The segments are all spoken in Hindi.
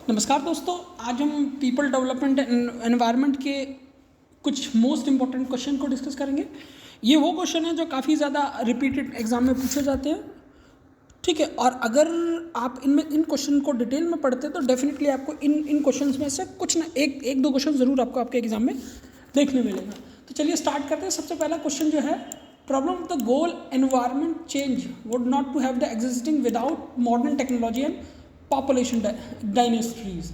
नमस्कार दोस्तों, आज हम पीपल डेवलपमेंट एनवायरनमेंट के कुछ मोस्ट इम्पॉर्टेंट क्वेश्चन को डिस्कस करेंगे। ये वो क्वेश्चन है जो काफ़ी ज़्यादा रिपीटेड एग्जाम में पूछे जाते हैं, ठीक है। और अगर आप इन क्वेश्चन को डिटेल में पढ़ते हैं तो डेफिनेटली आपको इन क्वेश्चन में से कुछ ना एक दो क्वेश्चन ज़रूर आपको आपके एग्जाम में देखने मिलेगा। तो चलिए स्टार्ट करते हैं। सबसे पहला क्वेश्चन जो है, problem of the goal environment change would not to have the existing without modern technology and population dynasties.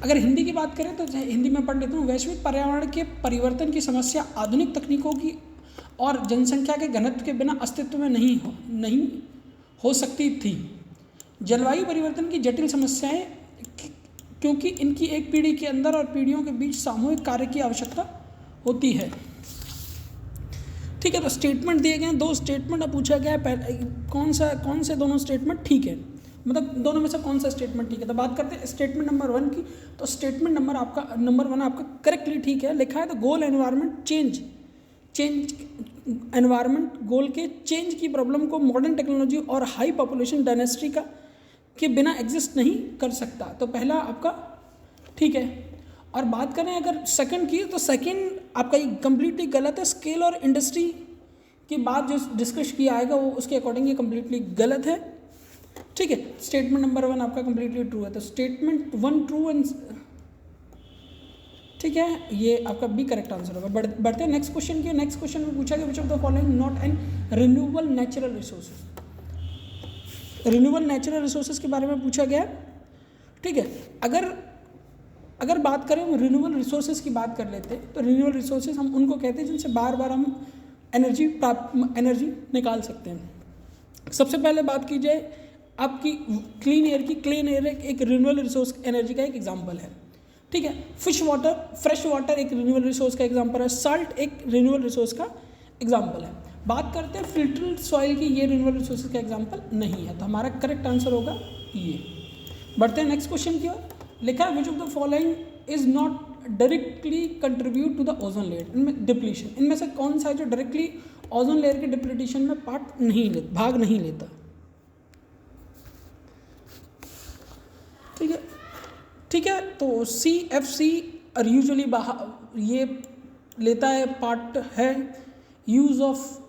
अगर हिंदी की बात करें तो हिंदी में पढ़ लेता हूँ। वैश्विक पर्यावरण के परिवर्तन की समस्या आधुनिक तकनीकों की और जनसंख्या के घनत्व के बिना अस्तित्व में नहीं हो सकती थी। जलवायु परिवर्तन की जटिल समस्याएं क्योंकि इनकी एक पीढ़ी के अंदर और पीढ़ियों के बीच सामूहिक कार्य की आवश्यकता होती है, ठीक है। तो स्टेटमेंट दिए गए हैं, दो स्टेटमेंट अब पूछा गया है, कौन से दोनों स्टेटमेंट ठीक है, मतलब दोनों में से कौन सा स्टेटमेंट ठीक है। तो बात करते हैं स्टेटमेंट नंबर 1 की। तो स्टेटमेंट नंबर 1 आपका करेक्टली ठीक है। लिखा है the goal environment change environment goal के चेंज की प्रॉब्लम को मॉडर्न टेक्नोलॉजी और हाई पॉपुलेशन डायनेस्टी के बिना एग्जिस्ट नहीं कर सकता। तो पहला आपका ठीक है। और बात करें अगर सेकंड की, तो सेकंड आपका ये कंप्लीटली गलत है। स्केल और इंडस्ट्री के बाद जो डिस्कस किया आएगा वो उसके अकॉर्डिंग ये कंप्लीटली गलत है, ठीक है। स्टेटमेंट नंबर 1 आपका कंप्लीटली ट्रू है। तो स्टेटमेंट 1 ट्रू एंड ठीक है, ये आपका बी करेक्ट आंसर होगा। बढ़ते हैं नेक्स्ट क्वेश्चन की। नेक्स्ट क्वेश्चन में पूछा गया which of the following not an renewable natural resources. Renewable natural resources के बारे में पूछा गया, ठीक है। अगर बात करें हम रिन्यूएबल रिसोर्सेज की बात कर लेते हैं तो रिन्यूएबल रिसोर्सेज हम उनको कहते हैं जिनसे बार बार हम एनर्जी निकाल सकते हैं। सबसे पहले बात की जाए आपकी क्लीन एयर की। क्लीन एयर एक रिन्यूएबल रिसोर्स एनर्जी का एक एग्जांपल है, ठीक है। फ्रेश वाटर एक रिन्यूएबल रिसोर्स का एग्जांपल है। साल्ट एक रिन्यूएबल रिसोर्स का एग्जांपल है। बात करते हैं फिल्टर्ड सॉइल की, ये रिन्यूएबल रिसोर्स का एग्जांपल नहीं है। तो हमारा करेक्ट आंसर होगा ये। बढ़ते हैं नेक्स्ट क्वेश्चन की ओर। लिखा है which of the following is not directly contribute to the ozone layer. इनमें डिप्लीशन, इनमें से कौन सा है जो डायरेक्टली ओजोन लेयर के डिप्लीशन में भाग नहीं लेता, ठीक है। तो CFC और यूजुअली ये लेता है पार्ट है। यूज़ ऑफ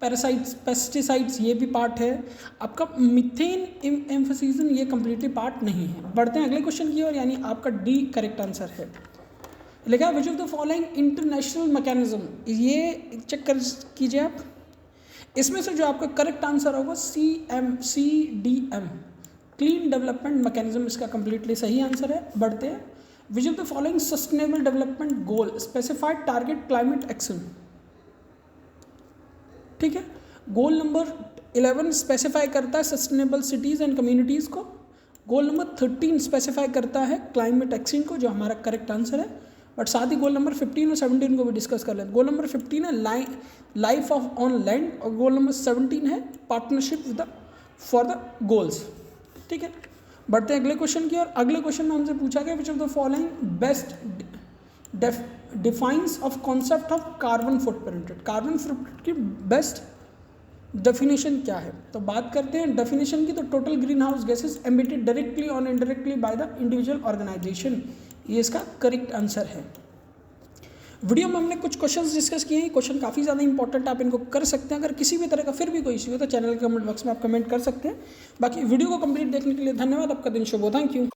पेस्टिसाइड्स ये भी पार्ट है। आपका मीथेन एम्फोसिसन ये कंप्लीटली पार्ट नहीं है। बढ़ते हैं अगले क्वेश्चन की ओर, यानी आपका डी करेक्ट आंसर है। लिखा विच of the following international mechanism, ये चेक कर कीजिए आप। इसमें से जो आपका करेक्ट आंसर होगा CDM क्लीन डेवलपमेंट मैकेनिज्म, इसका कंप्लीटली सही आंसर है। बढ़ते हैं विच of the following sustainable development goal specified target climate action, ठीक है। गोल नंबर 11 स्पेसिफाई करता है सस्टेनेबल सिटीज़ एंड कम्युनिटीज़ को। गोल नंबर 13 स्पेसिफाई करता है क्लाइमेट एक्शन को, जो हमारा करेक्ट आंसर है। बट साथ ही गोल नंबर 15 और 17 को भी डिस्कस कर लेते हैं। गोल नंबर 15 है लाइफ ऑफ ऑन लैंड और गोल नंबर 17 है पार्टनरशिप फॉर द गोल्स, ठीक है। बढ़ते हैं अगले क्वेश्चन की ओर। अगले क्वेश्चन में हमसे पूछा गया which of the following best defines of concept of carbon footprint. Carbon footprint की बेस्ट डेफिनेशन क्या है। तो बात करते हैं डेफिनेशन की। तो total green house gases emitted directly और indirectly by the individual organisation, ये इसका करेक्ट आंसर है। वीडियो में हमने कुछ क्वेश्चंस डिस्कस किए हैं। क्वेश्चन काफ़ी ज़्यादा इंपॉर्टेंट, आप इनको कर सकते हैं। अगर किसी भी तरह का फिर भी कोई इश्यू है तो चैनल के कमेंट बॉक्स में आप कमेंट कर सकते हैं। बाकी वीडियो को कंप्लीट देखने के लिए धन्यवाद। आपका दिन शुभ हो। Thank you.